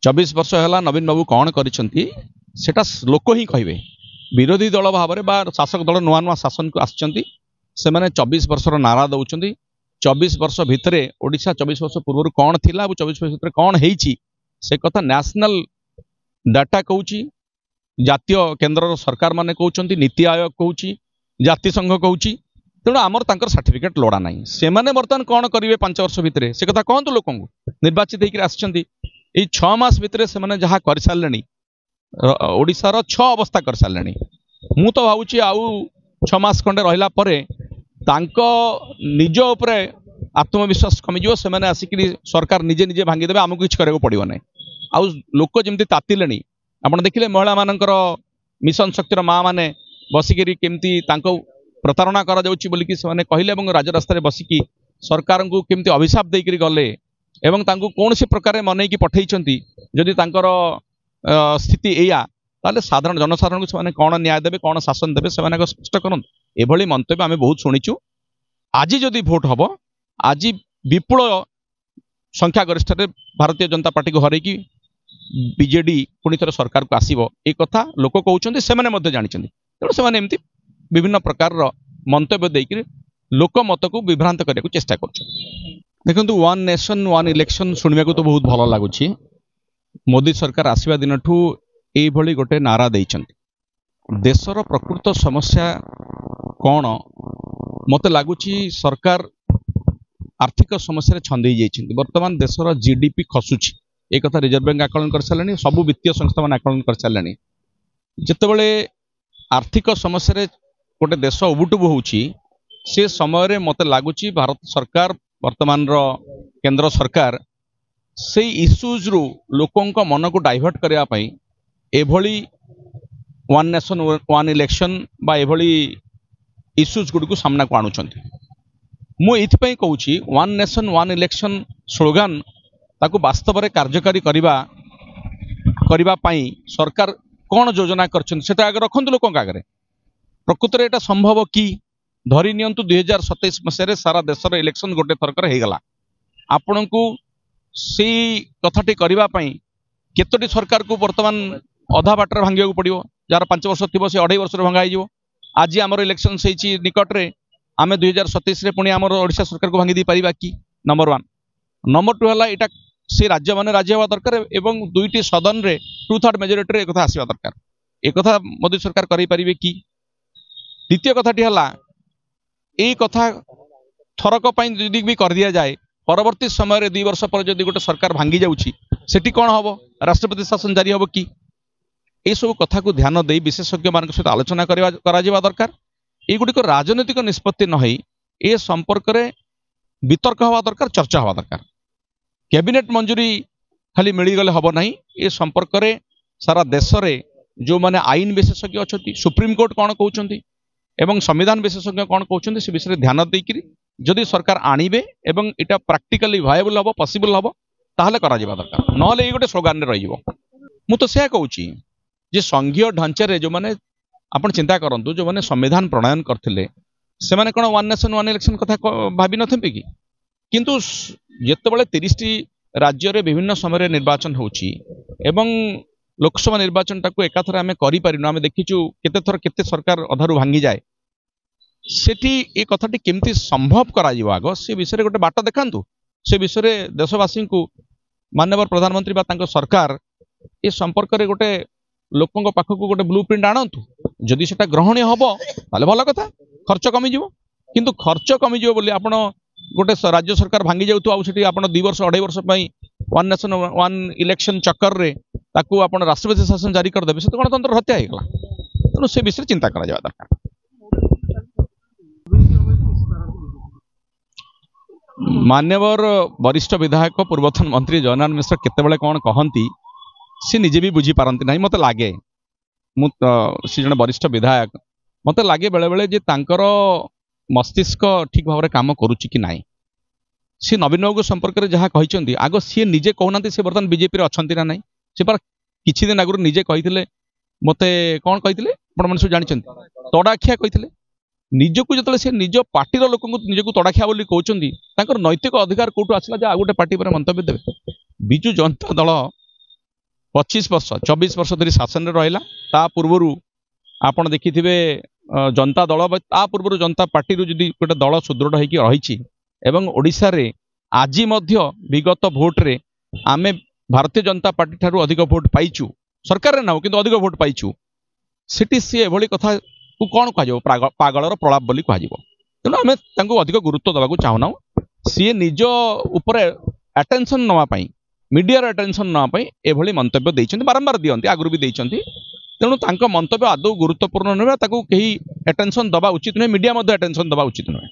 24 वर्ष है नवीन बाबू कौन करिसेंती सेटा लोक ही कहे विरोधी दल भाव में शासक दल नुआ नुआ शासन को आसचंती से माने 24 वर्षर नारा दौरान 24 वर्ष भितर ओडिशा 24 वर्ष पूर्व कौन थिला 24 वर्ष भितर कौन हेची से कथा नेशनल डाटा कहूची जातीय केंद्र सरकार माने कहउचंती नीति आयोग कहूची जाति संघ कहूची तेणु आमर तांकर सर्टिफिकेट लोड़ा नहीं से माने बर्तमान कौन करिवे 5 वर्ष भितर से कथा कहतु लोक निर्वाचित होकर आसचंती 6 मास भितर से माने जहाँ कर सारे ओडिशार 6 अवस्था कर सारे मु तो भावुची आउ 6 मास खंडे रहिला परे तांको निज उपरे आत्मविश्वास कमिजो से माने आसिक सरकार निजे निजे भांगीदेवे आमको किसी करने पड़ो ना आउ लोक जमी तातिले आपण देखिले महिला मानकर मिशन शक्तिर माँ मैंने बसिकी केमती प्रतारणा करा जाउची बोलिकी से माने कहले एवं राजरास्ता बसिकी सरकार को केमती अभिशाप देकर गले एवं तांको कौन से प्रकार मनईकी पठेइचंती जदि तांकर स्थिति एया ताले साधारण जनसाधारण को से कौन न्याय देवे कौन शासन देवे से स्पष्ट करन एभली मंतव्य आम बहुत शुणीचु आज जदि भोट हम आज विपुल संख्या गरिष्ठ भारतीय जनता पार्टी को हरैकी बीजेडी पुणी थर सरकार को आसीबो ए कथा लोक कहउचंती से माने जानिचंती तेणु से एमती विभिन्न प्रकार मंतव्य देकर लोक मत को विभ्रांत करने को चेष्टा कर देखु वन नेशन वन इलेक्शन शुणा को तो बहुत भल लगुच मोदी सरकार आसवा दिन ठू ये गोटे नारा देइचंती देशर प्रकृत समस्या कौन मत लगुच सरकार आर्थिक समस्या छंदे जाइछंती वर्तमान देशर जीडीपी खसुची एक कथा रिजर्व बैंक आकलन कर सारे सबू वित्तीय संस्था मान आकलन कर सारे जितेबले आर्थिक समस्या गोटे देश उबुटुबु होउची से समय मत लगुच भारत सरकार वर्तमान केंद्र सरकार से इश्यूज रु लोकों मन को डाइवर्ट करने एभली वन नेशन वन इलेक्शन बा एभली इश्यूज गुड़ को सामना को आणुचंती मु इथपई कहूची one nation one election slogan ताकू वास्तव में कार्यकारी करबा पई सरकार कौन योजना करछन सेटा आगे रखंतु लोकों आगे प्रकृत में यहाँ संभव कि धरी नियंतु 2027 मसीह सारा देश इलेक्शन गोटे थरकर हो गला आपण को सी कथाटी करने केतोटी सरकार को वर्तमान अधा बाटर भांगा पड़ो जार 5 वर्ष थी से 2.5 वर्ष भंगा हो आज आमर इलेक्शन से निकट में आम 2027 पुणी आमर ओडिशा सरकार को भांगी पारिबा कि नंबर 1 नंबर 2 है यहाँ से राज्य मैंने राज्य हवा दरकार एवं 2टी सदन रे 2/3 मेजोरिटी एक आसवा दरकार एक कथा मोदी सरकार करें पारिबे कि द्वितीय कथाटी है यही कथा थरक यदि भी कर दि जाए परवर्ती समय 2 वर्ष पर जब गोटे सरकार भांगी जाऊँगी सेठी कौन हम राष्ट्रपति शासन जारी हम कि यह सब कथा को ध्यान दे विशेषज्ञ मान सहित आलोचना करा दरकार युड़िक राजनैतिक निष्पत्ति न ए संपर्क में वितर्क हवा दरकार चर्चा हवा दरकार कैबिनेट मंजूरी खाली मिलगले हम ना ये संपर्क में सारा देश में जो माने आईन विशेषज्ञ अच्छा सुप्रीम कोर्ट कौन कहते एवं संविधान विशेषज्ञ कौन कहते से विषय ध्यान देकर जदि सरकार आणवे एवं इटा प्रैक्टिकली वायबल हम पॉसिबल हम ताहले करा जिबा दरकार नहले ये गोटे स्लोगान रही मु तो से कहूँ जे संघीय ढांचे जो माने आपण चिंता करंतु जो माने संविधान प्रणयन करथिले से माने कोन वन नेशन वन इलेक्शन कथा भाबी नथिबे कि किंतु जेतेबेले 30टी राज्य रे विभिन्न समय निर्वाचन होची एवं लोकसभा निर्वाचन टाको एकाथरे आमे करि परिनु आमे देखिचु केते थर केते सरकार अधारु भांगी जाए सेठी ए कथाटी केमती संभव करा जिवो आगो से विषय गोटे बाट देखांतु से विषय देशवासी को माननीय प्रधानमंत्री बा तांको सरकार ए संपर्क रे गोटे लोकों पाखक गोटे ब्लू प्रिंट आणतु जदि सेटा ग्रहणीय हम ताले भल कथा खर्च कमी जिवो किंतु खर्च कमी जिवो बोली आपण गोटे राज्य सरकार भांगी जाउतु आउ सेठी आपण 2 वर्ष 2.5 वर्ष पई वन नेशन वन इलेक्शन चक्कर रे ताकू आपण राष्ट्रपति शासन जारी कर देबे से तो गणतंत्र हत्या हो गला तेणु से विषय चिंता करा जावा दरकार मान्यवर वरिष्ठ विधायक पूर्वतन मंत्री जयनारायण मिश्र केतेबेले कौन कहती सी निजे भी बुझी पारती ना मत लगे सी जन वरिष्ठ विधायक मत लगे बेले बेले जे तांकर मस्तिष्क ठीक भाव में काम करुच्ची कि नाई सी नवीन बाबू संपर्क में जहाँ कहते आग सी निजे कहना सी बर्तमान बीजेपी अच्छा ना ना सी पर किछि दिन आगु निजे कही मत कौन कही आप जानते तड़ाखिया कही निजक जो से निज पार्टीर लोक निजक तड़ाखिया बोली कहते नैतिक अधिकार कौटू आसला जे आ गोटे पार्टी पर मंतव्य देवे विजु जनता दल 25 वर्ष 24 वर्ष धरी शासन में रहा ता पूर्व आपण देखिथिबे जनता दल ता पूर्व जनता पार्टी रू जदि गोटे दल सुदृढ़ होइकी रही एवं ओडिशा रे आज मध्य विगत भोट रे आमे भारतीय जनता पार्टी ठारू अधिक भोट पाइचु सरकार रे ना किंतु अधिक भोट पाइचु सेठी सी एभली कथा को कौन कह पागलर प्रलाप बोली कह तेणु आम अधिक गुरुत्व देवाक चाहूना सी निज उपर अटेंशन नापी मीडिया अटेंशन नापी एभली मंतव्य देइछन्ति बारंबार दियंती आगुरी भी देइछन्ति तेणु तांको मंतव्य आदौ गुरुत्वपूर्ण नुहे ताकू कहीं अटेंशन दबा उचित नुहे मीडिया अटेंशन दबा उचित नुहे।